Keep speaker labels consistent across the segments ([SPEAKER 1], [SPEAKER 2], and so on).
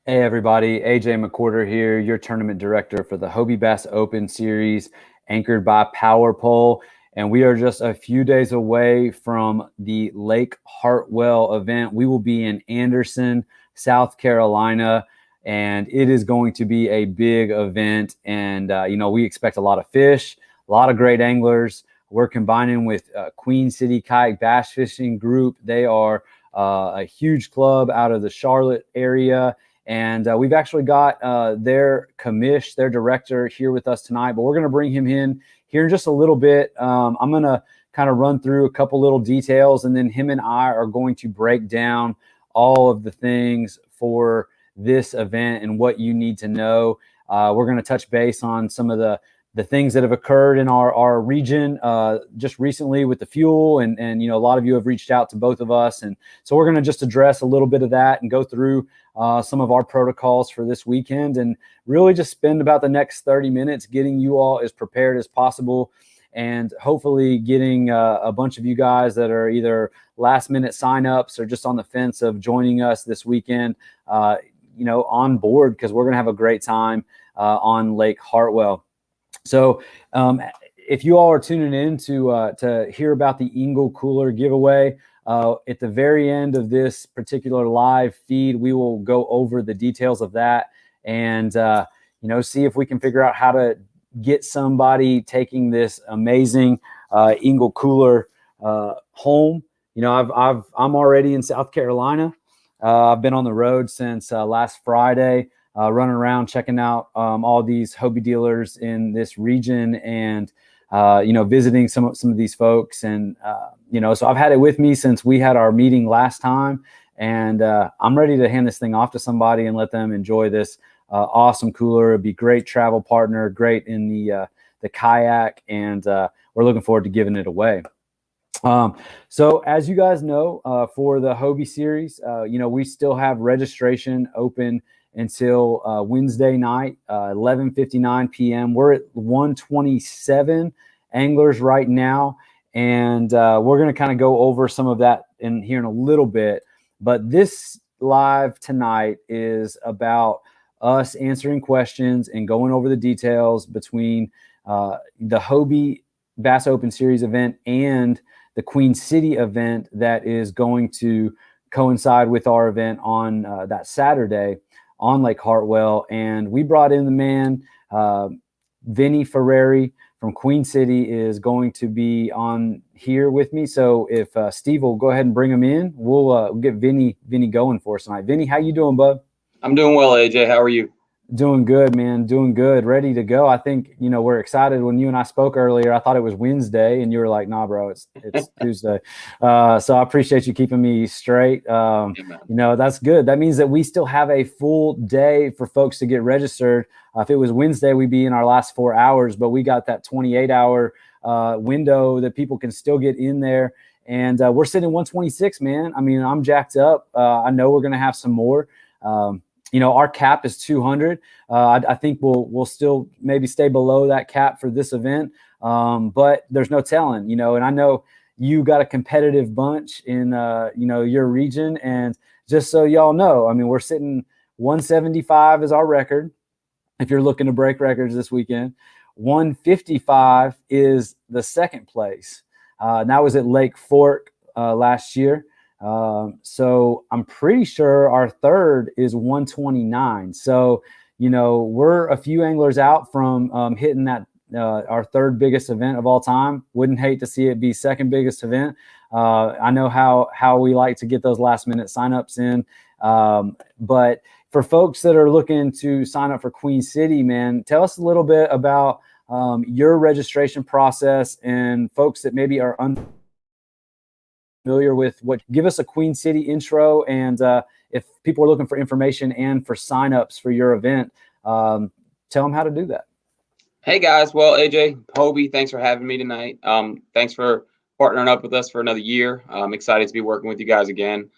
[SPEAKER 1] Hey everybody, A.J. McWhorter here, your tournament director for the Hobie Bass Open Series, anchored by Power Pole. And we are just a few days away from the Lake Hartwell event. We will be in Anderson, South Carolina, and it is going to be a big event. And, we expect a lot of fish, a lot of great anglers. We're combining with Queen City Kayak Bass Fishing Group. They are a huge club out of the Charlotte area. And we've actually got their commish, their director, here with us tonight. But we're going to bring him in here in just a little bit. I'm going to kind of run through a couple little details, and then him and I are going to break down all of the things for this event and what you need to know. We're going to touch base on some of the things that have occurred in our region just recently with the fuel. And a lot of you have reached out to both of us. And so we're going to just address a little bit of that and go through some of our protocols for this weekend, and really just spend about the next 30 minutes getting you all as prepared as possible, and hopefully getting a bunch of you guys that are either last minute signups or just on the fence of joining us this weekend, on board, because we're going to have a great time on Lake Hartwell. So if you all are tuning in to hear about the Engle Cooler giveaway, at the very end of this particular live feed, we will go over the details of that and, see if we can figure out how to get somebody taking this amazing Engle Cooler home. I'm already in South Carolina. I've been on the road since last Friday, running around checking out all these Hobie dealers in this region, and visiting some of these folks. And so I've had it with me since we had our meeting last time, and I'm ready to hand this thing off to somebody and let them enjoy this awesome cooler. It'd be great travel partner, great in the kayak, and we're looking forward to giving it away. So as you guys know, for the Hobie series, we still have registration open until Wednesday night, 11:59 p.m. We're at 127 anglers right now, and we're going to kind of go over some of that here in a little bit. But this live tonight is about us answering questions and going over the details between the Hobie Bass Open Series event and the Queen City event that is going to coincide with our event on that Saturday on Lake Hartwell. And we brought in the man, Vinny Ferreri from Queen City is going to be on here with me. So if Steve will go ahead and bring him in, we'll get Vinny going for us tonight. Vinny, how you doing, bud?
[SPEAKER 2] I'm doing well, AJ. How are you?
[SPEAKER 1] Doing good, man. Doing good. Ready to go. I think, we're excited. When you and I spoke earlier, I thought it was Wednesday, and you were like, nah, bro, it's Tuesday. So I appreciate you keeping me straight. That's good. That means that we still have a full day for folks to get registered. If it was Wednesday, we'd be in our last 4 hours, but we got that 28-hour window that people can still get in there. And we're sitting 126, man. I mean, I'm jacked up. I know we're going to have some more. Our cap is 200. I think we'll still maybe stay below that cap for this event, but there's no telling, and I know you got a competitive bunch in, your region. And just so y'all know, I mean, we're sitting 175 is our record. If you're looking to break records this weekend, 155 is the second place. And that was at Lake Fork last year. So I'm pretty sure our third is 129. So, we're a few anglers out from hitting that our third biggest event of all time. Wouldn't hate to see it be second biggest event. I know how we like to get those last minute signups in. But for folks that are looking to sign up for Queen City, man, tell us a little bit about your registration process, and folks that maybe are familiar with give us a Queen City intro, and if people are looking for information and for signups for your event, tell them how to do that.
[SPEAKER 2] Hey guys, well, AJ, Hobie, thanks for having me tonight. Thanks for partnering up with us for another year. I'm excited to be working with you guys again.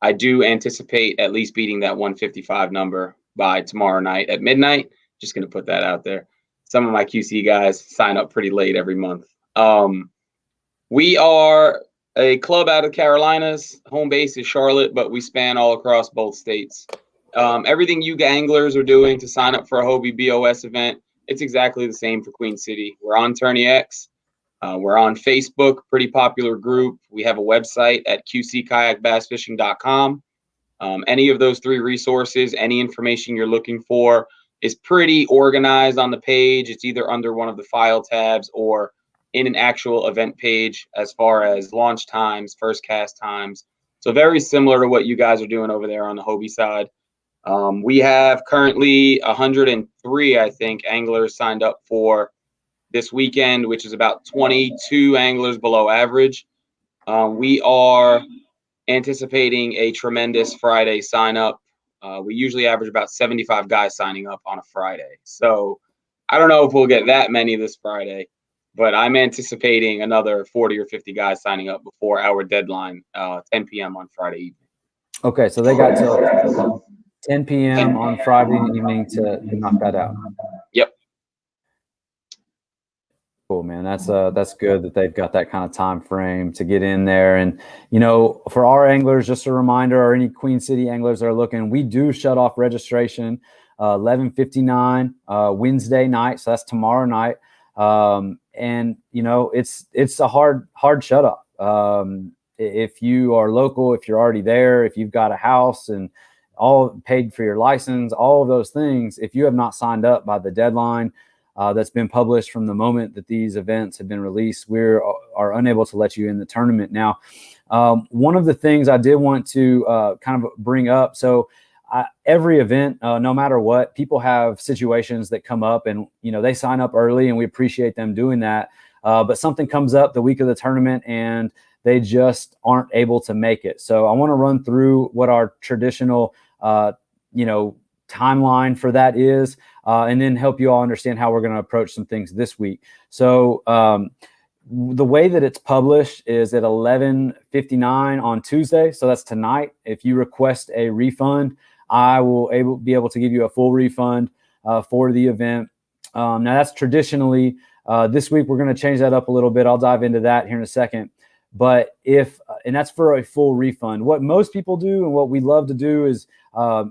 [SPEAKER 2] I do anticipate at least beating that 155 number by tomorrow night at midnight. Just going to put that out there. Some of my QC guys sign up pretty late every month. We are a club out of Carolinas. Home base is Charlotte, but we span all across both states. Everything you anglers are doing to sign up for a Hobie BOS event, it's exactly the same for Queen City. We're on Tourney X. We're on Facebook, pretty popular group. We have a website at qckayakbassfishing.com. Any of those three resources, any information you're looking for is pretty organized on the page. It's either under one of the file tabs or in an actual event page as far as launch times, first cast times. So very similar to what you guys are doing over there on the Hobie side. We have currently 103, I think, anglers signed up for this weekend, which is about 22 anglers below average. We are anticipating a tremendous Friday sign up. We usually average about 75 guys signing up on a Friday. So I don't know if we'll get that many this Friday, but I'm anticipating another 40 or 50 guys signing up before our deadline, 10 p.m. on Friday evening.
[SPEAKER 1] Okay, so they got till 10 p.m. on Friday evening to knock that out.
[SPEAKER 2] Yep.
[SPEAKER 1] Cool, man. That's good that they've got that kind of time frame to get in there. And for our anglers, just a reminder, or any Queen City anglers that are looking, we do shut off registration 11:59 Wednesday night, so that's tomorrow night. And it's a hard shut off. If you are local, if you're already there, if you've got a house and all paid for your license, all of those things, if you have not signed up by the deadline that's been published from the moment that these events have been released, we are unable to let you in the tournament. Now, one of the things I did want to kind of bring up, so every event, no matter what, people have situations that come up, and they sign up early, and we appreciate them doing that. But something comes up the week of the tournament, and they just aren't able to make it. So I want to run through what our traditional, timeline for that is, and then help you all understand how we're going to approach some things this week. So the way that it's published is at 11:59 on Tuesday. So that's tonight. If you request a refund, I will be able to give you a full refund for the event. Now that's traditionally, this week we're going to change that up a little bit. I'll dive into that here in a second. But and that's for a full refund. What most people do and what we love to do is,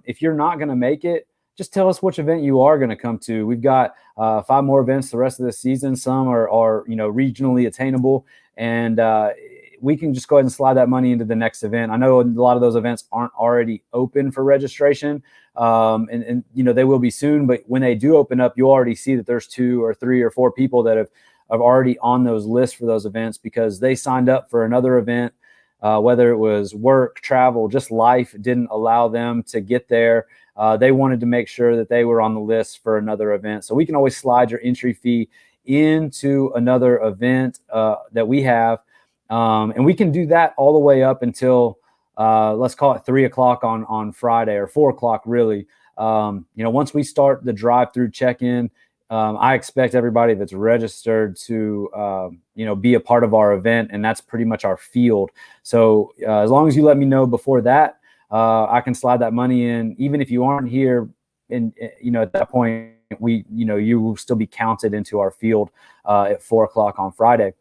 [SPEAKER 1] if you're not going to make it, just tell us which event you are going to come to. We've got 5 more events the rest of the season. Some are regionally attainable, and we can just go ahead and slide that money into the next event. I know a lot of those events aren't already open for registration, and they will be soon. But when they do open up, you'll already see that there's 2 or 3 or 4 people that have already on those lists for those events because they signed up for another event, whether it was work, travel, just life didn't allow them to get there. They wanted to make sure that they were on the list for another event. So we can always slide your entry fee into another event that we have. And we can do that all the way up until, let's call it 3 o'clock on Friday, or 4 o'clock really. Once we start the drive-through check-in, I expect everybody that's registered to, be a part of our event, and that's pretty much our field. So as long as you let me know before that, I can slide that money in, even if you aren't here. And at that point, you will still be counted into our field at 4 o'clock on Friday.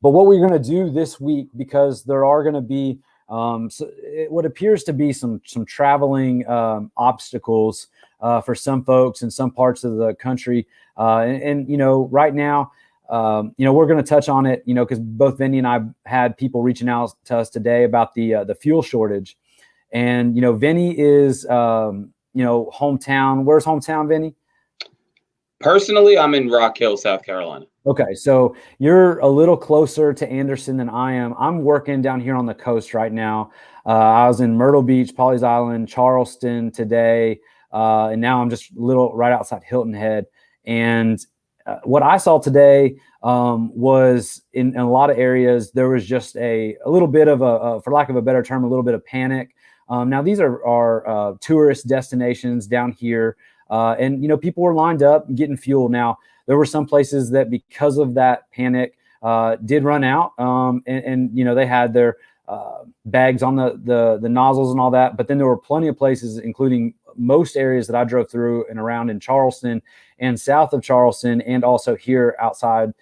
[SPEAKER 1] But what we're going to do this week, because there are going to be what appears to be some traveling obstacles for some folks in some parts of the country. Right now, we're going to touch on it, because both Vinny and I had people reaching out to us today about the fuel shortage. And, Vinny is, hometown. Where's hometown, Vinny?
[SPEAKER 2] Personally, I'm in Rock Hill, South Carolina.
[SPEAKER 1] Okay, so you're a little closer to Anderson than I am. I'm working down here on the coast right now. I was in Myrtle Beach, Pawleys Island, Charleston today, and now I'm just a little right outside Hilton Head. And what I saw today was in a lot of areas, there was just a little bit of for lack of a better term, a little bit of panic. Now, these are tourist destinations down here. And, people were lined up getting fuel. Now, there were some places that, because of that panic, did run out. And they had their bags on the nozzles and all that. But then there were plenty of places, including most areas that I drove through and around in Charleston and south of Charleston, and also here outside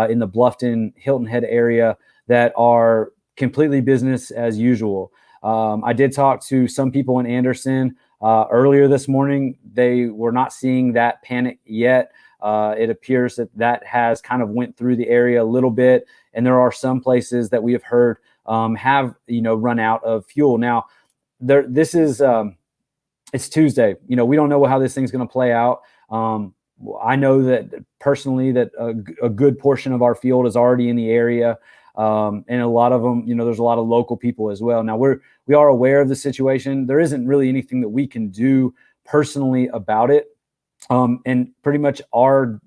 [SPEAKER 1] in the Bluffton, Hilton Head area, that are completely business as usual. I did talk to some people in Anderson earlier this morning. They were not seeing that panic yet. It appears that has kind of went through the area a little bit, and there are some places that we have heard have run out of fuel. Now, this is it's Tuesday. We don't know how this thing's going to play out. I know that personally that a good portion of our field is already in the area, and a lot of them, there's a lot of local people as well. Now we are aware of the situation. There isn't really anything that we can do personally about it. And pretty much our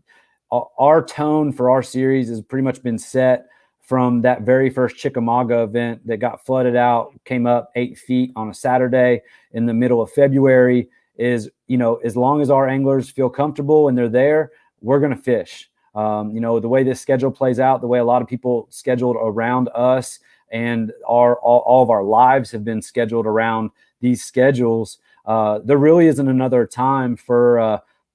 [SPEAKER 1] tone for our series has pretty much been set from that very first Chickamauga event that got flooded out, came up 8 feet on a Saturday in the middle of February. Is, as long as our anglers feel comfortable and they're there, we're going to fish. The way this schedule plays out, the way a lot of people scheduled around us, and all of our lives have been scheduled around these schedules. There really isn't another time for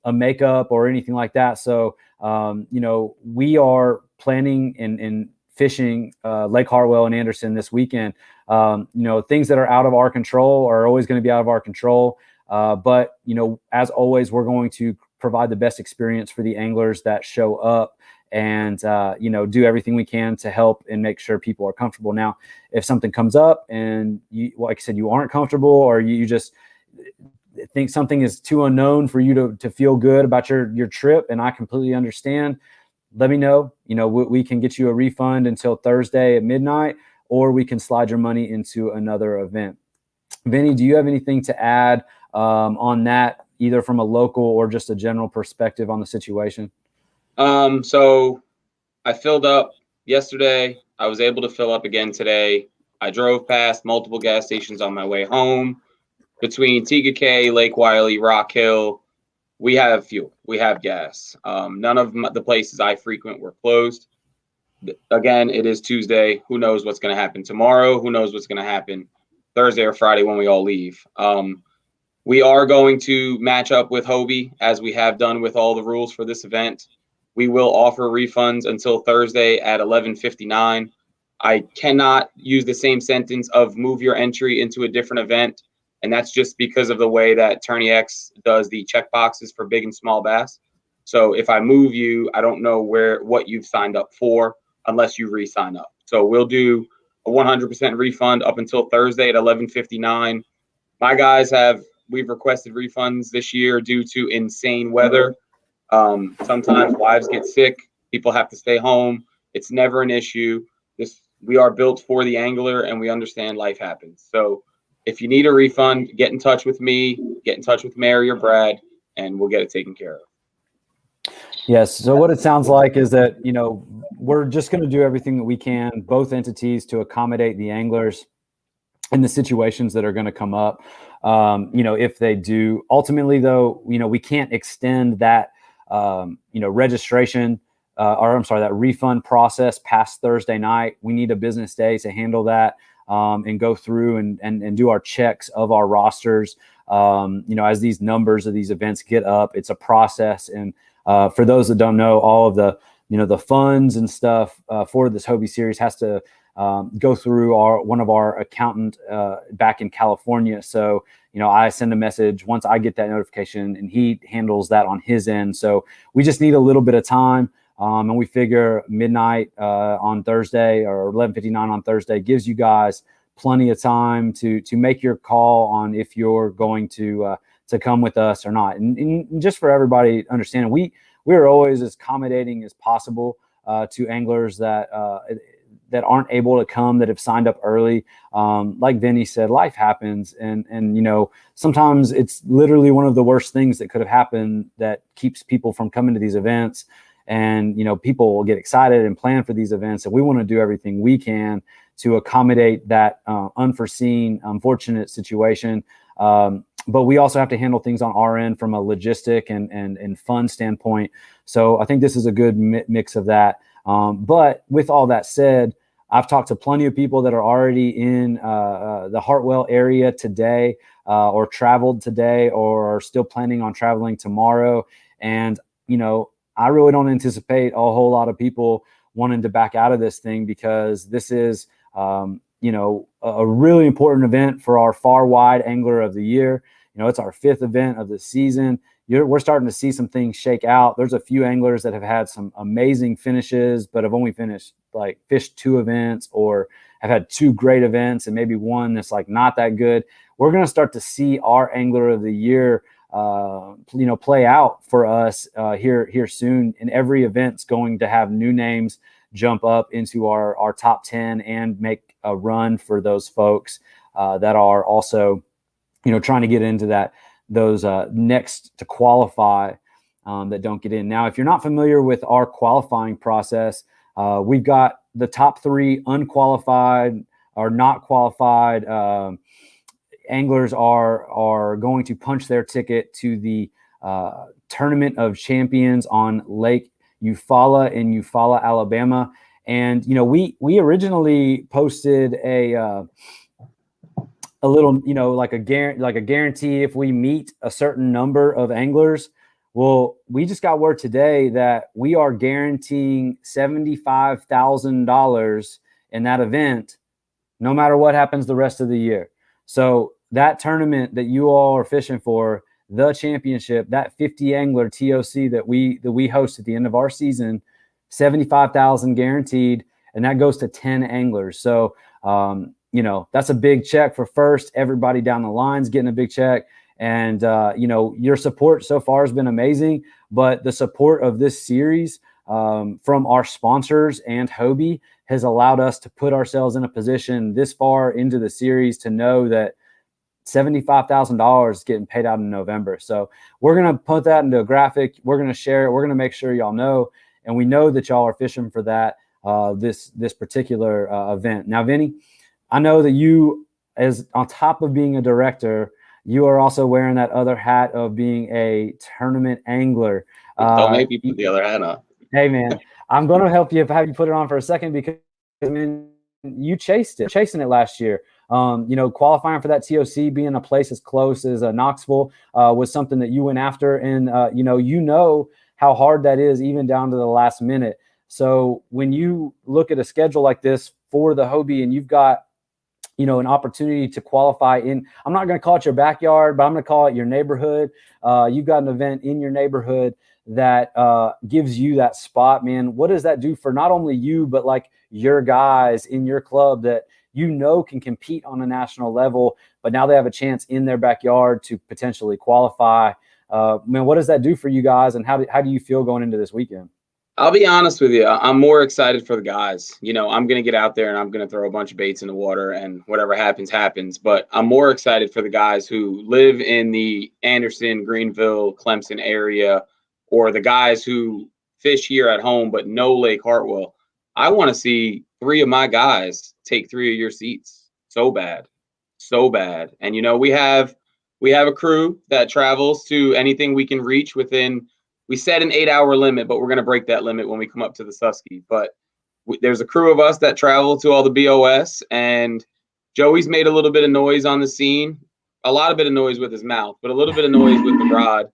[SPEAKER 1] a makeup or anything like that. So, we are planning and fishing Lake Hartwell and Anderson this weekend. Things that are out of our control are always going to be out of our control. But, as always, we're going to provide the best experience for the anglers that show up, and, do everything we can to help and make sure people are comfortable. Now, if something comes up and like I said, you aren't comfortable, or you just think something is too unknown for you to feel good about your trip, and I completely understand, let me know. We can get you a refund until Thursday at midnight, or we can slide your money into another event. Vinny, do you have anything to add on that, either from a local or just a general perspective on the situation?
[SPEAKER 2] So I filled up yesterday. I was able to fill up again today. I drove past multiple gas stations on my way home. Between Tigakay, Lake Wiley, Rock Hill, we have fuel. We have gas. None of the places I frequent were closed. Again, it is Tuesday. Who knows what's going to happen tomorrow? Who knows what's going to happen Thursday or Friday when we all leave? We are going to match up with Hobie, as we have done with all the rules for this event. We will offer refunds until Thursday at 11:59. I cannot use the same sentence of move your entry into a different event, and that's just because of the way that Tourney X does the check boxes for big and small bass. So if I move you, I don't know what you've signed up for unless you re-sign up. So we'll do a 100% refund up until Thursday at 11:59. My guys we've requested refunds this year due to insane weather. Sometimes wives get sick, people have to stay home. It's never an issue. We are built for the angler, and we understand life happens. So if you need a refund, get in touch with me, get in touch with Mary or Brad, and we'll get it taken care of.
[SPEAKER 1] Yes. So what it sounds like is that, we're just going to do everything that we can, both entities, to accommodate the anglers in the situations that are going to come up. If they do. Ultimately, though, we can't extend that, registration, that refund process past Thursday night. We need a business day to handle that, and go through and do our checks of our rosters. As these numbers of these events get up, it's a process. And for those that don't know, all of the funds and stuff for this Hobie series has to go through one of our accountant back in California. So, I send a message once I get that notification, and he handles that on his end. So we just need a little bit of time. And we figure midnight on Thursday, or 11:59 on Thursday, gives you guys plenty of time to make your call on if you're going to come with us or not. And just for everybody understanding, we're always as accommodating as possible to anglers that aren't able to come, that have signed up early. Like Vinny said, life happens, and sometimes it's literally one of the worst things that could have happened that keeps people from coming to these events. And people will get excited and plan for these events, and we want to do everything we can to accommodate that unforeseen, unfortunate situation. But we also have to handle things on our end from a logistic and fun standpoint. So I think this is a good mix of that. But with all that said, I've talked to plenty of people that are already in the Hartwell area today, or traveled today, or are still planning on traveling tomorrow. And, I really don't anticipate a whole lot of people wanting to back out of this thing, because this is, a really important event for our far wide angler of the year. It's our 5th event of the season. We're starting to see some things shake out. There's a few anglers that have had some amazing finishes, but have only fished 2 events, or have had 2 great events and maybe one that's like not that good. We're going to start to see our angler of the year, play out for us here soon. And every event's going to have new names jump up into our top 10 and make a run for those folks that are also, trying to get into those next to qualify that don't get in. Now, if you're not familiar with our qualifying process, we've got the top 3 unqualified or not qualified anglers are going to punch their ticket to the Tournament of Champions on Lake Eufaula in Eufaula, Alabama. And we originally posted a little, like a guarantee if we meet a certain number of anglers. Well, we just got word today that we are guaranteeing $75,000 in that event, no matter what happens the rest of the year. So that tournament that you all are fishing for, the championship, that 50 angler TOC that we host at the end of our season, 75,000 guaranteed, and that goes to 10 anglers. So that's a big check for first. Everybody down the line's getting a big check. And, your support so far has been amazing. But the support of this series from our sponsors and Hobie has allowed us to put ourselves in a position this far into the series to know that $75,000 is getting paid out in November. So we're going to put that into a graphic. We're going to share it. We're going to make sure y'all know. And we know that y'all are fishing for that this particular event. Now, Vinny, I know that you, as on top of being a director, you are also wearing that other hat of being a tournament angler.
[SPEAKER 2] Don't make me put the other hat on.
[SPEAKER 1] Hey, man, I'm going to have you put it on for a second, because you chasing it last year. Qualifying for that TOC, being a place as close as Knoxville was something that you went after. And, how hard that is, even down to the last minute. So when you look at a schedule like this for the Hobie, and you've got, an opportunity to qualify in, I'm not going to call it your backyard, but I'm going to call it your neighborhood. You've got an event in your neighborhood that gives you that spot, man. What does that do for not only you, but like your guys in your club that can compete on a national level, but now they have a chance in their backyard to potentially qualify? Man, what does that do for you guys, and how do you feel going into this weekend?
[SPEAKER 2] I'll be honest with you. I'm more excited for the guys. I'm going to get out there and I'm going to throw a bunch of baits in the water, and whatever happens, happens. But I'm more excited for the guys who live in the Anderson, Greenville, Clemson area, or the guys who fish here at home but know Lake Hartwell. I want to see 3 of my guys take 3 of your seats. So bad. And, we have a crew that travels to anything we can reach within. We set an 8-hour limit, but we're going to break that limit when we come up to the Susky. But there's a crew of us that travel to all the BOS, and Joey's made a little bit of noise on the scene, a lot of bit of noise with his mouth, but a little bit of noise with the rod.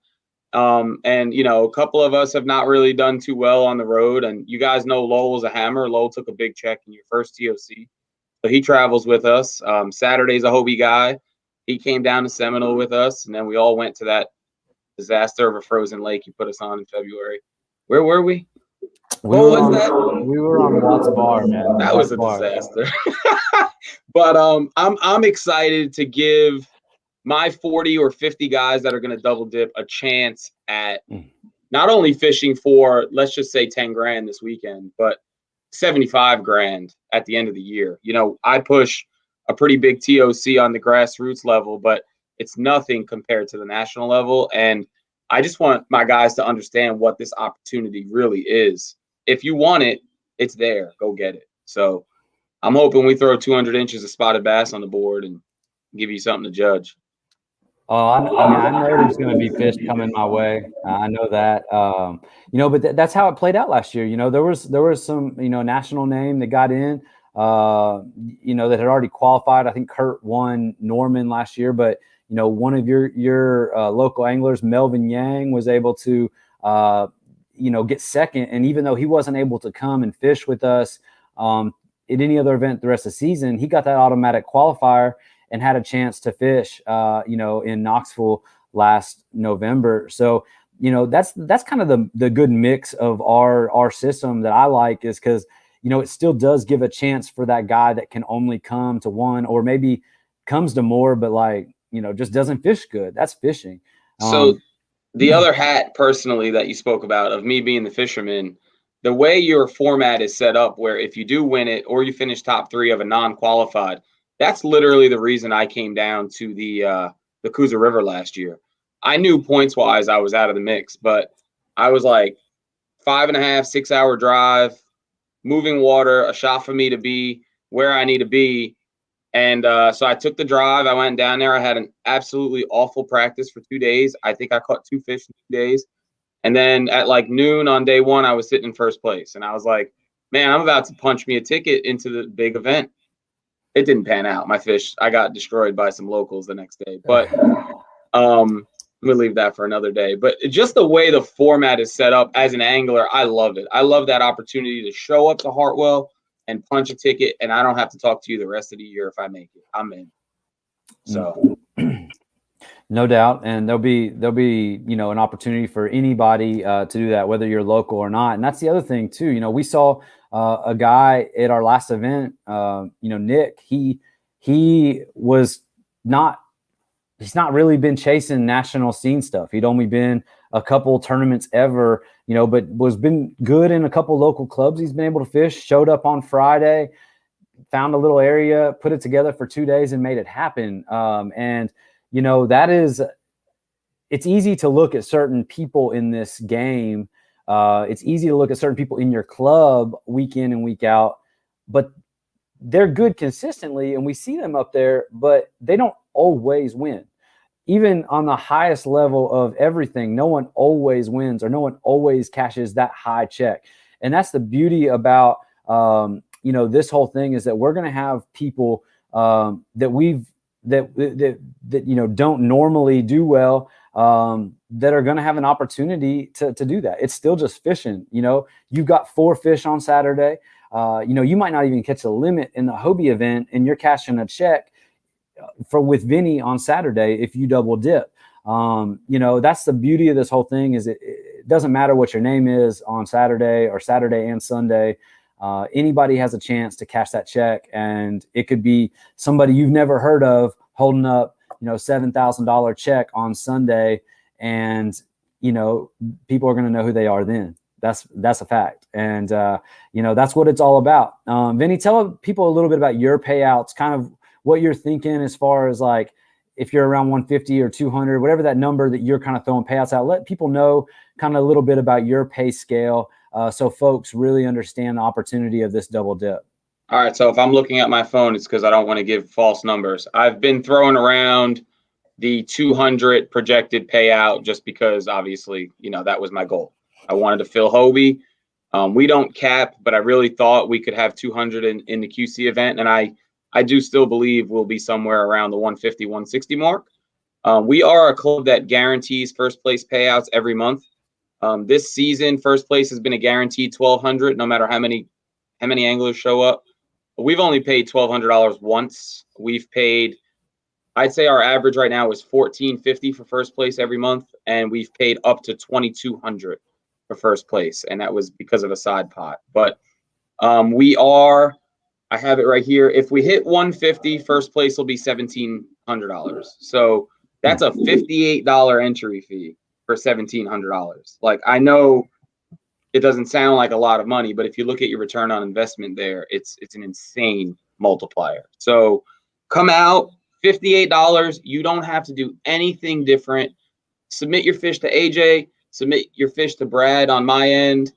[SPEAKER 2] And, a couple of us have not really done too well on the road. And you guys know Lowell was a hammer. Lowell took a big check in your first TOC. So he travels with us. Saturday's a Hobie guy. He came down to Seminole with us, and then we all went to that disaster of a frozen lake you put us on in February. Where were we?
[SPEAKER 1] We were on Watts Bar, man.
[SPEAKER 2] That was a disaster. But I'm excited to give my 40 or 50 guys that are going to double dip a chance at not only fishing for, let's just say 10 grand this weekend, but 75 grand at the end of the year. I push a pretty big TOC on the grassroots level, but it's nothing compared to the national level. And I just want my guys to understand what this opportunity really is. If you want it, it's there. Go get it. So I'm hoping we throw 200 inches of spotted bass on the board and give you something to judge.
[SPEAKER 1] Oh, I know there's going to be fish coming my way. I know that. But that's how it played out last year. There was some, national name that got in, that had already qualified. I think Kurt won Norman last year, but one of your local anglers, Melvin Yang, was able to, get second. And even though he wasn't able to come and fish with us, at any other event the rest of the season, he got that automatic qualifier and had a chance to fish, in Knoxville last November. So, that's kind of the good mix of our system that I like, is because, it still does give a chance for that guy that can only come to one, or maybe comes to more, but just doesn't fish good. That's fishing.
[SPEAKER 2] So the other hat personally that you spoke about, of me being the fisherman, the way your format is set up, where if you do win it or you finish top 3 of a non-qualified, that's literally the reason I came down to the Coosa River last year. I knew points wise I was out of the mix, but I was like 5.5, 6 hour drive, moving water, a shot for me to be where I need to be. And so I took the drive. I went down there. I had an absolutely awful practice for 2 days. I think I caught 2 fish in 2 days. And then at like noon on day 1, I was sitting in first place. And I was like, man, I'm about to punch me a ticket into the big event. It didn't pan out. My fish, I got destroyed by some locals the next day. But we'll leave that for another day. But just the way the format is set up as an angler, I love it. I love that opportunity to show up to Hartwell and punch a ticket, and I don't have to talk to you the rest of the year if I make it. I'm in. So
[SPEAKER 1] no doubt. And there'll be an opportunity for anybody to do that, whether you're local or not. And that's the other thing too. We saw a guy at our last event, Nick, he's not really been chasing national scene stuff. He'd only been a couple tournaments ever, but was been good in a couple local clubs. He's been able to fish, showed up on Friday, found a little area, put it together for 2 days and made it happen. It's easy to look at certain people in this game. It's easy to look at certain people in your club week in and week out, but they're good consistently, and we see them up there, but they don't always win. Even on the highest level of everything, no one always wins, or no one always cashes that high check. And that's the beauty about, this whole thing, is that we're going to have people that don't normally do well, that are going to have an opportunity to do that. It's still just fishing. You've got 4 fish on Saturday. You might not even catch the limit in the Hobie event, and you're cashing a check with Vinny on Saturday if you double dip. That's the beauty of this whole thing, is it doesn't matter what your name is on Saturday or Saturday and Sunday. Anybody has a chance to cash that check, and it could be somebody you've never heard of holding up, $7,000 check on Sunday, and people are going to know who they are then. That's a fact. And that's what it's all about. Vinny, tell people a little bit about your payouts, kind of what you're thinking as far as like, if you're around 150 or 200, whatever that number that you're kind of throwing payouts out. Let people know kind of a little bit about your pay scale, so folks really understand the opportunity of this double dip.
[SPEAKER 2] All right. So if I'm looking at my phone, it's because I don't want to give false numbers. I've been throwing around the 200 projected payout just because, obviously, that was my goal. I wanted to fill Hobie. We don't cap, but I really thought we could have 200 in the QC event. And I do still believe we'll be somewhere around the 150, 160 mark. We are a club that guarantees first place payouts every month. This season, first place has been a guaranteed $1,200, no matter how many anglers show up. We've only paid $1,200 once. We've paid, I'd say our average right now is $1,450 for first place every month, and we've paid up to $2,200 for first place, and that was because of a side pot. But I have it right here. If we hit 150, first place will be $1,700. So that's a $58 entry fee for $1,700. Like, I know it doesn't sound like a lot of money, but if you look at your return on investment there, it's an insane multiplier. So come out, $58. You don't have to do anything different. Submit your fish to AJ, submit your fish to Brad on my end.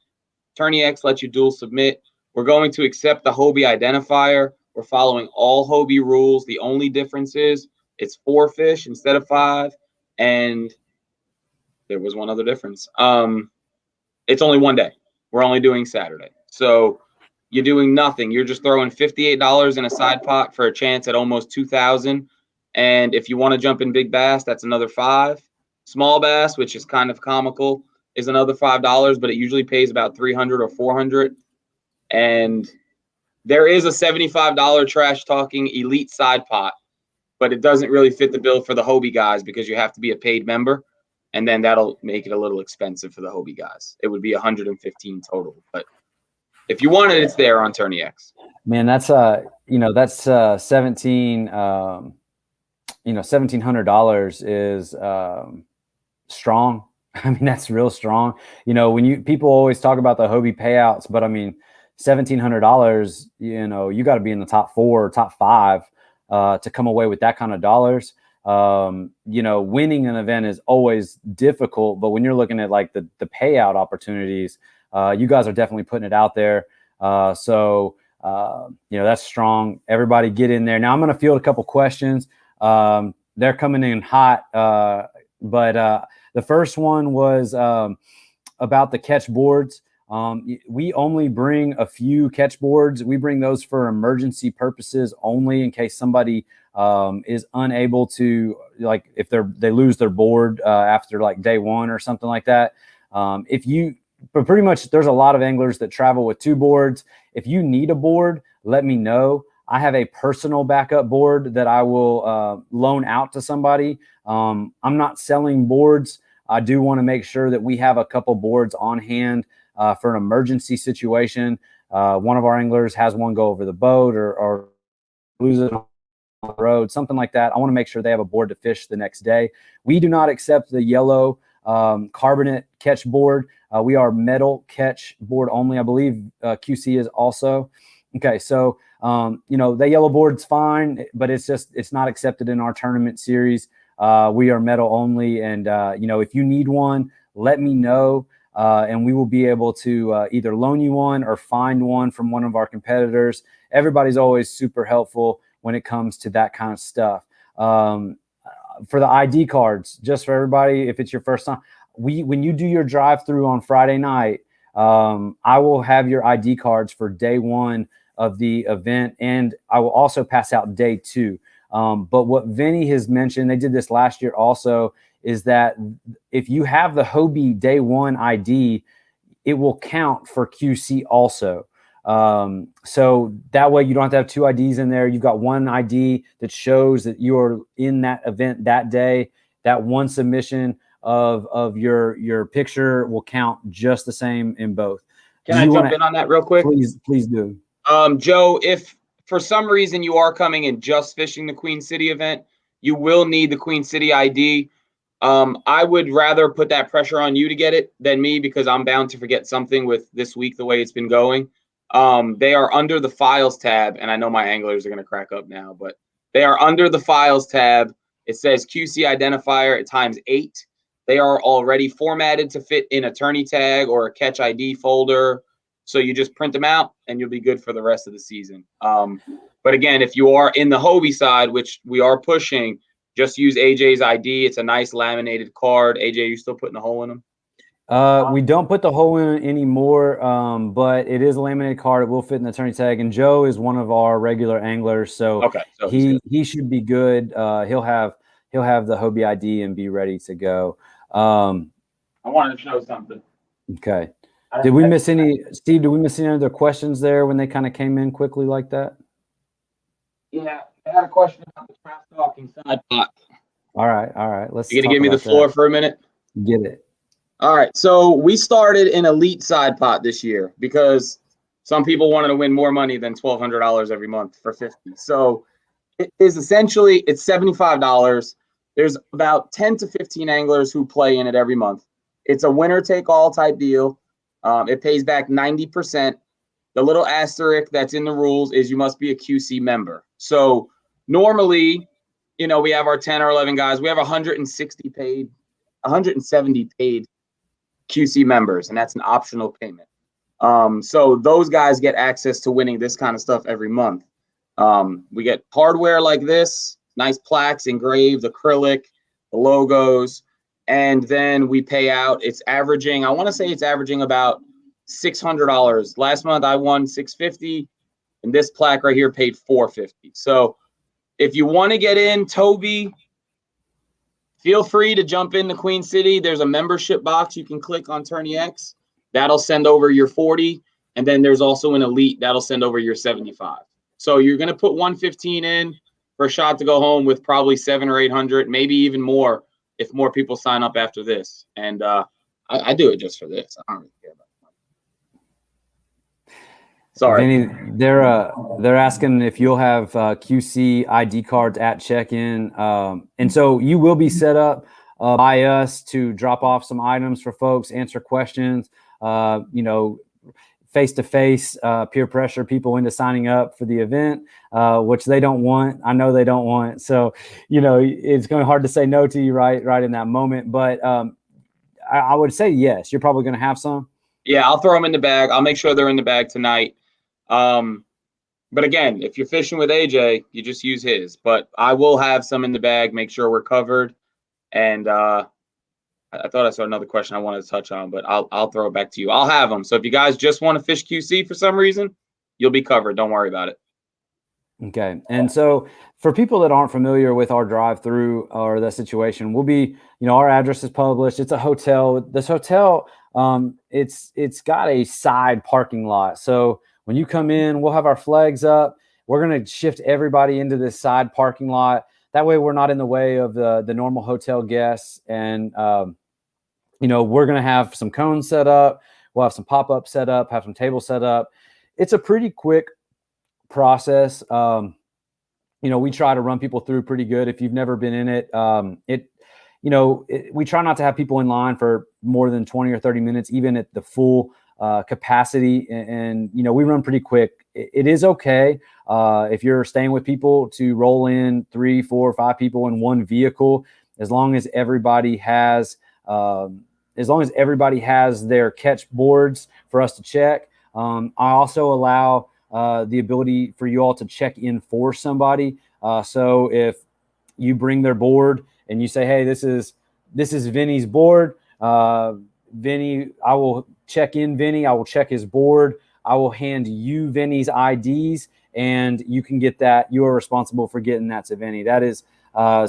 [SPEAKER 2] TourneyX lets you dual submit. We're going to accept the Hobie identifier. We're following all Hobie rules. The only difference is it's 4 fish instead of 5. And there was one other difference. It's only one day. We're only doing Saturday. So you're doing nothing. You're just throwing $58 in a side pot for a chance at almost $2,000. And if you want to jump in big bass, that's another $5. Small bass, which is kind of comical, is another $5, but it usually pays about $300 or $400. And There is a $75 trash talking elite side pot, but it doesn't really fit the bill for the Hobie guys because you have to be a paid member, and then that'll make it a little expensive for the Hobie guys. It would be 115 total, but if you want it, it's there on Tourney X.
[SPEAKER 1] Man, that's that's 17 $1,700 is strong. I mean, that's real strong. When people always talk about the Hobie payouts, but I mean, $1,700, you got to be in the top 4 or top 5 to come away with that kind of dollars. Winning an event is always difficult, but when you're looking at like the payout opportunities, you guys are definitely putting it out there. So that's strong. Everybody get in there. Now I'm going to field a couple questions. They're coming in hot. But the first one was about the catch boards. We only bring a few catch boards. We bring those for emergency purposes only, in case somebody is unable to, like, if they lose their board after like day 1 or something like that. But pretty much there's a lot of anglers that travel with 2 boards. If you need a board, let me know. I have a personal backup board that I will loan out to somebody. I'm not selling boards. I do want to make sure that we have a couple boards on hand for an emergency situation. One of our anglers has one go over the boat or lose it on the road, something like that. I want to make sure they have a board to fish the next day. We do not accept the yellow carbonate catch board. We are metal catch board only. I believe QC is also. Okay, so the yellow board's fine, but it's not accepted in our tournament series. We are metal only, and if you need one, let me know, and we will be able to either loan you one or find one from one of our competitors. Everybody's always super helpful when it comes to that kind of stuff. For the ID cards, just for everybody, if it's your first time, when you do your drive-through on Friday night, I will have your ID cards for day 1 of the event, and I will also pass out day 2. But what Vinny has mentioned, they did this last year also, is that if you have the Hobie day 1 ID, it will count for QC also. So that way you don't have to have 2 IDs in there. You've got 1 ID that shows that you're in that event that day. That 1 submission of your picture will count just the same in both.
[SPEAKER 2] Can I jump in on that real quick?
[SPEAKER 1] Please do.
[SPEAKER 2] Joe, if for some reason you are coming and just fishing the Queen City event, you will need the Queen City ID. I would rather put that pressure on you to get it than me, because I'm bound to forget something with this week, the way it's been going. They are under the files tab, and I know my anglers are going to crack up now, but they are under the files tab. It says QC identifier at ×8. They are already formatted to fit in a tourney tag or a catch ID folder. So you just print them out and you'll be good for the rest of the season. But again, if you are in the Hobie side, which we are pushing, just use AJ's ID. It's a nice laminated card. AJ, you still putting the hole in them?
[SPEAKER 1] We don't put the hole in anymore, but it is a laminated card. It will fit in the tourney tag. And Joe is one of our regular anglers, so
[SPEAKER 2] okay, so
[SPEAKER 1] he should be good. He'll have the Hobie ID and be ready to go.
[SPEAKER 2] I wanted to show something.
[SPEAKER 1] Okay. Did we miss any, Steve? Did we miss any other questions there when they kind of came in quickly like that?
[SPEAKER 2] Yeah, I had a question about the trash talking side pot.
[SPEAKER 1] All right. Let's.
[SPEAKER 2] You gonna give me the floor for a minute?
[SPEAKER 1] Get it.
[SPEAKER 2] All right. So we started an elite side pot this year because some people wanted to win more money than $1,200 every month for 50. So it is essentially, it's $75. There's about 10 to 15 anglers who play in it every month. It's a winner take all type deal. It pays back 90%. The little asterisk that's in the rules is you must be a QC member. So normally, we have our 10 or 11 guys. We have 170 paid QC members, and that's an optional payment. So those guys get access to winning this kind of stuff every month. We get hardware like this, nice plaques, engraved, acrylic, the logos. And then we pay out. I want to say it's averaging about $600. Last month I won $650, and this plaque right here paid $450. So if you want to get in, Toby, feel free to jump into Queen City. There's a membership box you can click on Tourney X. That'll send over your 40. And then there's also an elite that'll send over your 75. So you're going to put 115 in for a shot to go home with probably 700 or 800, maybe even more if more people sign up after this. And I do it just for this. I don't really care about it. Sorry.
[SPEAKER 1] Vinny, they're asking if you'll have QC ID cards at check-in, and so you will be set up by us to drop off some items for folks, answer questions, face-to-face peer pressure people into signing up for the event, which they don't want. I know they don't want. So, it's going to be hard to say no to you right in that moment. But I would say yes. You're probably going to have some.
[SPEAKER 2] Yeah, I'll throw them in the bag. I'll make sure they're in the bag tonight. But again, if you're fishing with AJ, you just use his. But I will have some in the bag. Make sure we're covered. And I thought I saw another question I wanted to touch on, but I'll throw it back to you. I'll have them. So if you guys just want to fish QC for some reason, you'll be covered. Don't worry about it.
[SPEAKER 1] Okay. And so for people that aren't familiar with our drive-through or the situation, we'll be, our address is published. It's a hotel. This hotel, it's got a side parking lot. So when you come in, we'll have our flags up. We're going to shift everybody into this side parking lot. That way we're not in the way of the normal hotel guests. And, we're going to have some cones set up. We'll have some pop-up set up, have some tables set up. It's a pretty quick process. We try to run people through pretty good. If you've never been in it, we try not to have people in line for more than 20 or 30 minutes, even at the full capacity. And we run pretty quick. It is okay if you're staying with people to roll in 3, 4, 5 people in one vehicle, as long as everybody has their catch boards for us to check. I also allow the ability for you all to check in for somebody. So if you bring their board and you say, hey, this is Vinny's board, Vinny, I will check in Vinny. I will check his board. I will hand you Vinny's IDs, and you can get that. You are responsible for getting that to Vinny. That is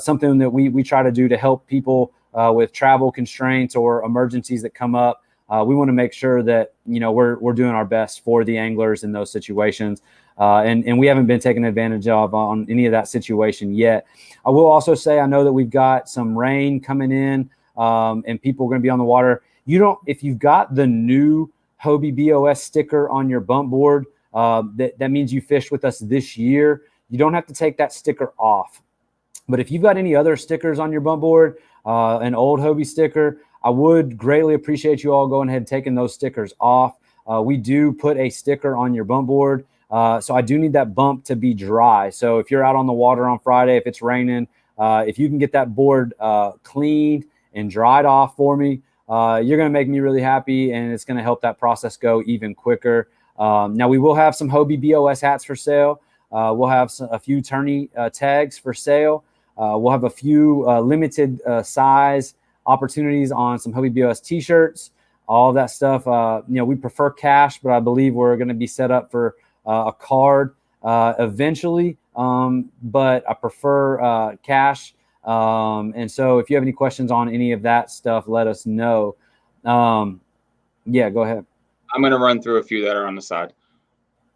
[SPEAKER 1] something that we try to do to help people with travel constraints or emergencies that come up. We want to make sure that, we're doing our best for the anglers in those situations. And we haven't been taken advantage of on any of that situation yet. I will also say, I know that we've got some rain coming in, and people are going to be on the water. If you've got the new Hobie BOS sticker on your bump board, that means you fished with us this year. You don't have to take that sticker off. But if you've got any other stickers on your bump board, an old Hobie sticker, I would greatly appreciate you all going ahead and taking those stickers off. We do put a sticker on your bump board. So I do need that bump to be dry. So if you're out on the water on Friday, if it's raining, if you can get that board cleaned and dried off for me, you're going to make me really happy, and it's going to help that process go even quicker. Now, we will have some Hobie BOS hats for sale. We'll have a few tourney tags for sale. We'll have a few limited size opportunities on some Hobie BOS t-shirts, all of that stuff. We prefer cash, but I believe we're going to be set up for a card eventually. But I prefer cash. And so if you have any questions on any of that stuff, let us know. Yeah, go ahead.
[SPEAKER 2] I'm going to run through a few that are on the side.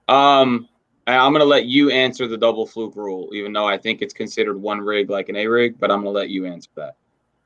[SPEAKER 2] I'm going to let you answer the double fluke rule, even though I think it's considered one rig like an A rig, but I'm going to let you answer that.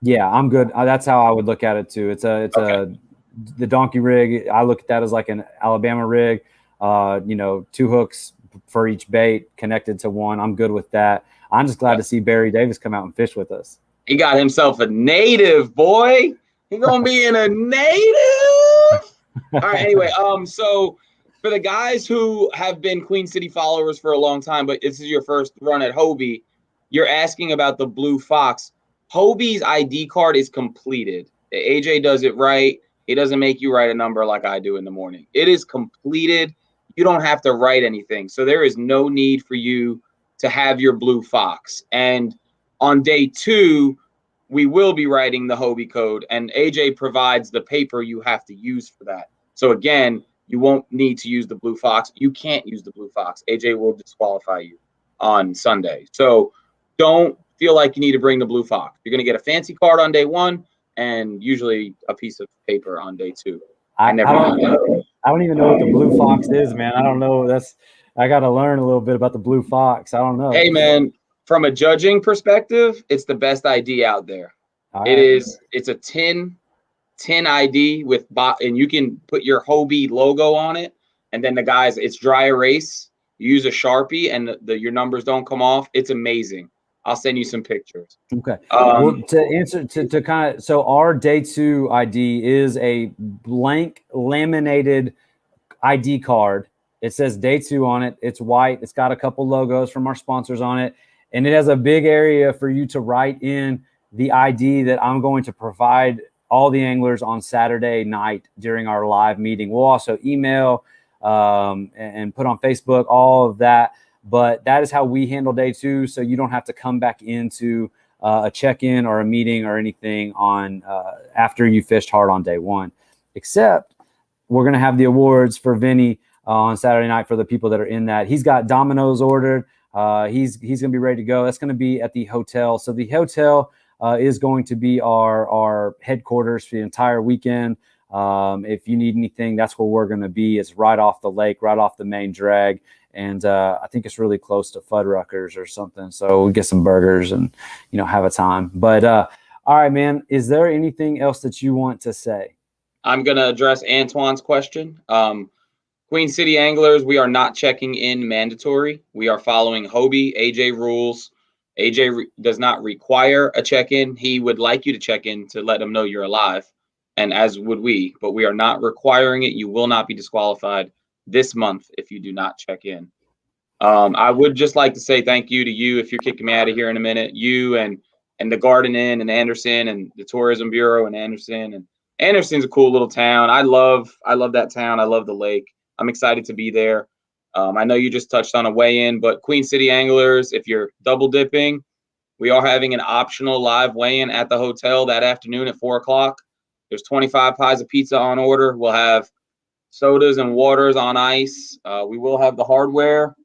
[SPEAKER 1] Yeah, I'm good. That's how I would look at it too. It's the donkey rig. I look at that as like an Alabama rig, 2 hooks for each bait connected to one. I'm good with that. I'm just glad to see Barry Davis come out and fish with us.
[SPEAKER 2] He got himself a native, boy. He's going to be in a native. All right. Anyway, so for the guys who have been Queen City followers for a long time, but this is your first run at Hobie, you're asking about the Blue Fox. Hobie's ID card is completed. AJ does it right. He doesn't make you write a number like I do in the morning. It is completed. You don't have to write anything. So there is no need for you to have your Blue Fox. And on day 2, we will be writing the Hobie code, and AJ provides the paper you have to use for that. So again, you won't need to use the Blue Fox. You can't use the Blue Fox. AJ will disqualify you on Sunday. So don't feel like you need to bring the Blue Fox. You're going to get a fancy card on day 1 and usually a piece of paper on day 2.
[SPEAKER 1] I I don't even know what the blue fox is, man. I don't know. I got to learn a little bit about the blue fox. I don't know.
[SPEAKER 2] Hey, man, from a judging perspective, it's the best ID out there.
[SPEAKER 1] All
[SPEAKER 2] It
[SPEAKER 1] right.
[SPEAKER 2] is. It's a 10 ID with and you can put your Hobie logo on it, and then it's dry erase. You use a Sharpie, and your numbers don't come off. It's amazing. I'll send you some pictures.
[SPEAKER 1] Okay. Well, to answer to kind of, so our day 2 ID is a blank laminated ID card. It says day 2 on it. It's white. It's got a couple logos from our sponsors on it, and it has a big area for you to write in the ID that I'm going to provide all the anglers on Saturday night during our live meeting. We'll also email and put on Facebook, all of that. But that is how we handle day 2, so you don't have to come back into a check-in or a meeting or anything on after you fished hard on day 1. Except we're going to have the awards for Vinny on Saturday night for the people that are in that. He's got dominoes ordered. He's going to be ready to go. That's going to be at the hotel. So the hotel is going to be our headquarters for the entire weekend. If you need anything, that's where we're going to be. It's right off the lake, right off the main drag. And I think it's really close to Fuddruckers or something. So we'll get some burgers and, have a time. But all right, man, is there anything else that you want to say?
[SPEAKER 2] I'm going to address Antoine's question. Queen City Anglers, we are not checking in mandatory. We are following Hobie A.J. rules. A.J. does not require a check-in. He would like you to check in to let him know you're alive, and as would we, but we are not requiring it. You will not be disqualified this month if you do not check in. I would just like to say thank you to you if you're kicking me out of here in a minute. You and the Garden Inn and Anderson and the Tourism Bureau and Anderson. And Anderson's a cool little town. I love that town. I love the lake. I'm excited to be there. I know you just touched on a weigh-in, but Queen City Anglers, if you're double dipping, we are having an optional live weigh-in at the hotel that afternoon at 4 o'clock. There's 25 pies of pizza on order. We'll have sodas and waters on ice. We will have the hardware,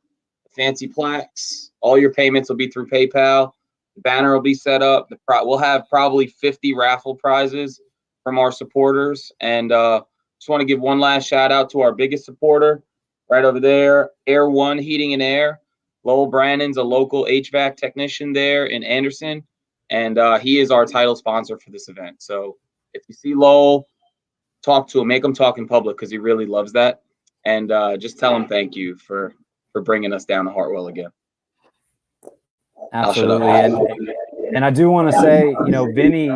[SPEAKER 2] fancy plaques. All your payments will be through PayPal. The banner will be set up. We'll have probably 50 raffle prizes from our supporters. And just want to give one last shout out to our biggest supporter right over there, Air One Heating and Air. Lowell Brandon's a local HVAC technician there in Anderson, and he is our title sponsor for this event. So if you see Lowell, talk to him, make him talk in public because he really loves that, and just tell him thank you for bringing us down to Hartwell again.
[SPEAKER 1] Absolutely, and I do want to say, Vinny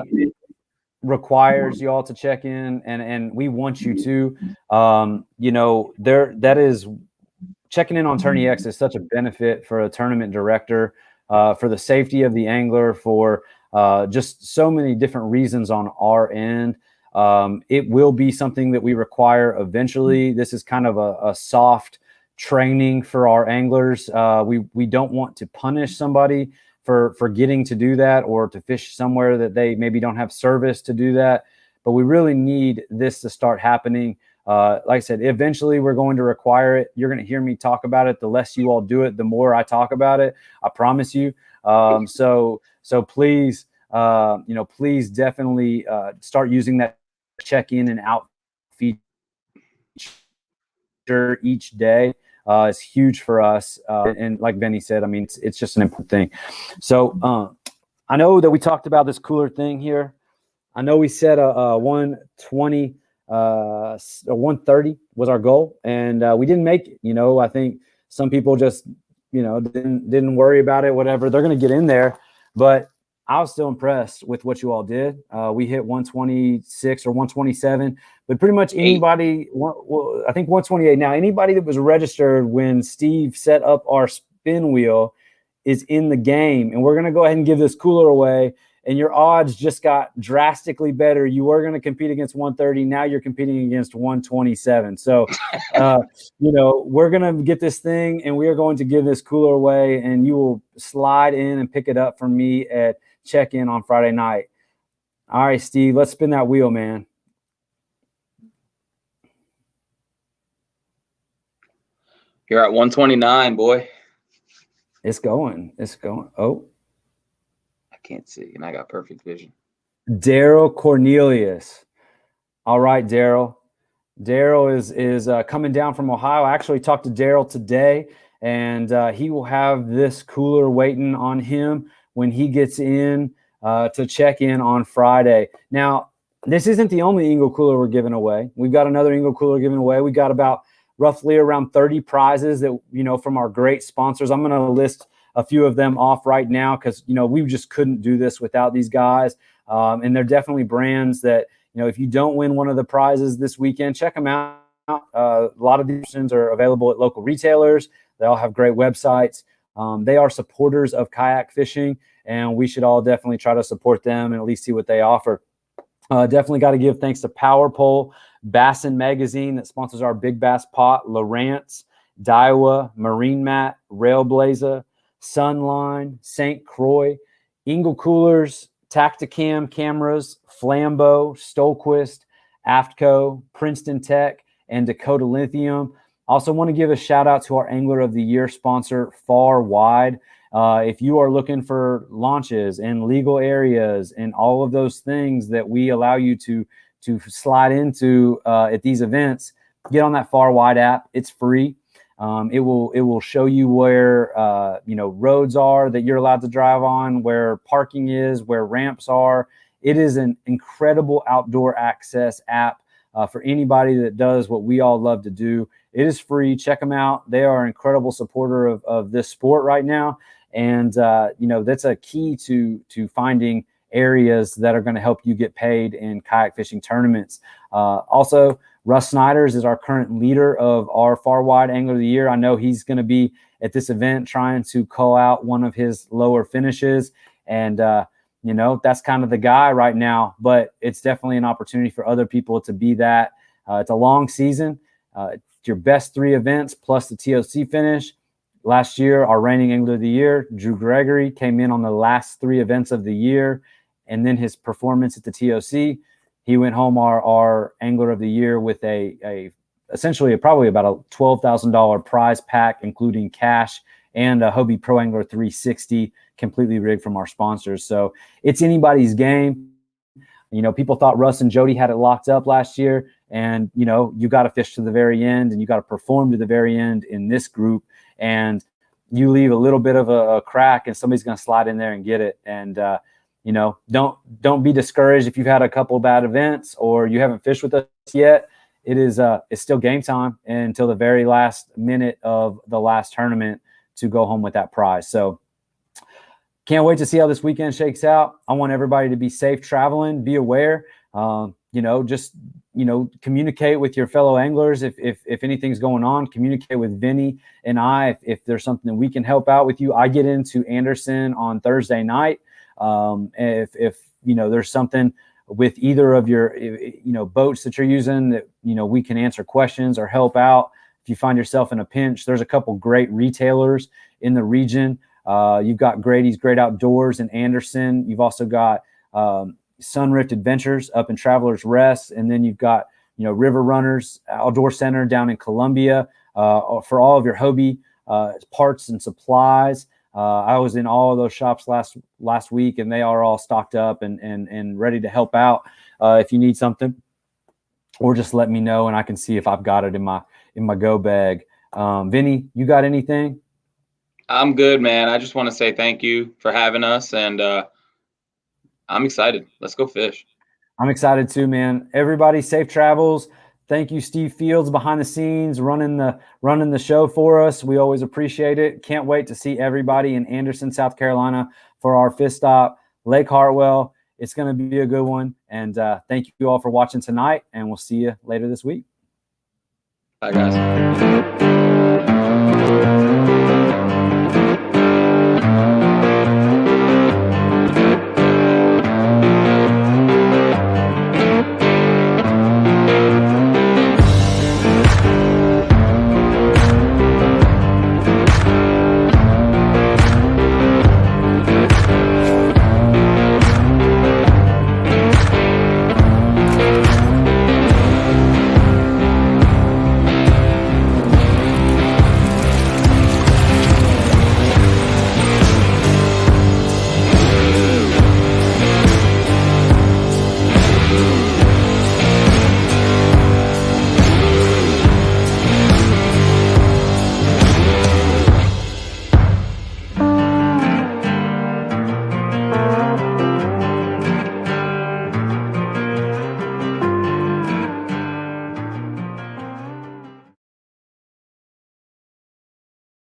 [SPEAKER 1] requires you all to check in, and we want you to. That is checking in on Tourney X is such a benefit for a tournament director, for the safety of the angler, for just so many different reasons on our end. It will be something that we require eventually. This is kind of a soft training for our anglers. We don't want to punish somebody for forgetting to do that or to fish somewhere that they maybe don't have service to do that. But we really need this to start happening. Like I said, eventually we're going to require it. You're going to hear me talk about it. The less you all do it, the more I talk about it. I promise you. So please, please definitely start using that check-in and out feature each day. It's huge for us. And like Benny said, I mean, it's just an important thing. So I know that we talked about this cooler thing here. I know we said a 120, 130 was our goal, and we didn't make it. I think some people just, didn't worry about it, whatever. They're going to get in there. But I was still impressed with what you all did. We hit 126 or 127, but pretty much anybody, I think 128. Now, anybody that was registered when Steve set up our spin wheel is in the game, and we're going to go ahead and give this cooler away. And your odds just got drastically better. You were going to compete against 130. Now you're competing against 127. So, we're going to get this thing, and we are going to give this cooler away, and you will slide in and pick it up from me at check-in on Friday night. All right, Steve, let's spin that wheel, man.
[SPEAKER 2] You're at 129, boy.
[SPEAKER 1] It's going. Oh.
[SPEAKER 2] Can't see, and I got perfect vision.
[SPEAKER 1] Daryl Cornelius. All right, Daryl. Daryl is coming down from Ohio. I actually talked to Daryl today, and he will have this cooler waiting on him when he gets in to check in on Friday. Now, this isn't the only Ingle cooler we're giving away. We've got another Ingle cooler giving away. We got about roughly around 30 prizes that, from our great sponsors. I'm going to list a few of them off right now because, we just couldn't do this without these guys. And they're definitely brands that, if you don't win one of the prizes this weekend, check them out. A lot of these options are available at local retailers. They all have great websites. They are supporters of kayak fishing, and we should all definitely try to support them and at least see what they offer. Definitely got to give thanks to Power Pole, Bassin Magazine that sponsors our Big Bass Pot, Lowrance, Daiwa, Marine Mat, Railblazer, Sunline, St. Croix, Ingle Coolers, Tacticam cameras, Flambeau, Stolquist, Aftco, Princeton Tech, and Dakota Lithium. Also want to give a shout out to our Angler of the Year sponsor, Far Wide. If you are looking for launches in legal areas and all of those things that we allow you to slide into at these events, get on that Far Wide app. It's free. It will show you where roads are that you're allowed to drive on, where parking is, where ramps are. It is an incredible outdoor access app for anybody that does what we all love to do. It is free. Check them out. They are an incredible supporter of this sport right now. And, that's a key to finding areas that are going to help you get paid in kayak fishing tournaments. Also, Russ Snyder's is our current leader of our Far Wide Angler of the Year. I know he's going to be at this event trying to call out one of his lower finishes. And, that's kind of the guy right now. But it's definitely an opportunity for other people to be that. It's a long season. It's your best 3 events plus the TOC finish. Last year, our reigning Angler of the Year, Drew Gregory, came in on the last 3 events of the year. And then his performance at the TOC, he went home our Angler of the Year with essentially probably about a $12,000 prize pack, including cash and a Hobie Pro Angler 360, completely rigged from our sponsors. So it's anybody's game. People thought Russ and Jody had it locked up last year, and you got to fish to the very end, and you got to perform to the very end in this group. And you leave a little bit of a crack, and somebody's going to slide in there and get it. And don't be discouraged if you've had a couple of bad events or you haven't fished with us yet. It's still game time until the very last minute of the last tournament to go home with that prize. So can't wait to see how this weekend shakes out. I want everybody to be safe traveling, be aware, communicate with your fellow anglers. If anything's going on, communicate with Vinny and I, if there's something we can help out with you. I get into Anderson on Thursday night. If there's something with either of your, boats that you're using that, we can answer questions or help out. If you find yourself in a pinch, there's a couple great retailers in the region. You've got Grady's Great Outdoors in Anderson. You've also got Sunrift Adventures up in Travelers Rest. And then you've got, River Runners Outdoor Center down in Columbia for all of your Hobie parts and supplies. I was in all of those shops last week, and they are all stocked up and ready to help out if you need something, or just let me know and I can see if I've got it in my go bag. Vinny, you got anything?
[SPEAKER 2] I'm good, man. I just want to say thank you for having us, and I'm excited. Let's go fish.
[SPEAKER 1] I'm excited too, man. Everybody, safe travels. Thank you, Steve Fields, behind the scenes, running the show for us. We always appreciate it. Can't wait to see everybody in Anderson, South Carolina for our 5th stop, Lake Hartwell. It's going to be a good one. And thank you all for watching tonight, and we'll see you later this week.
[SPEAKER 2] Bye, guys.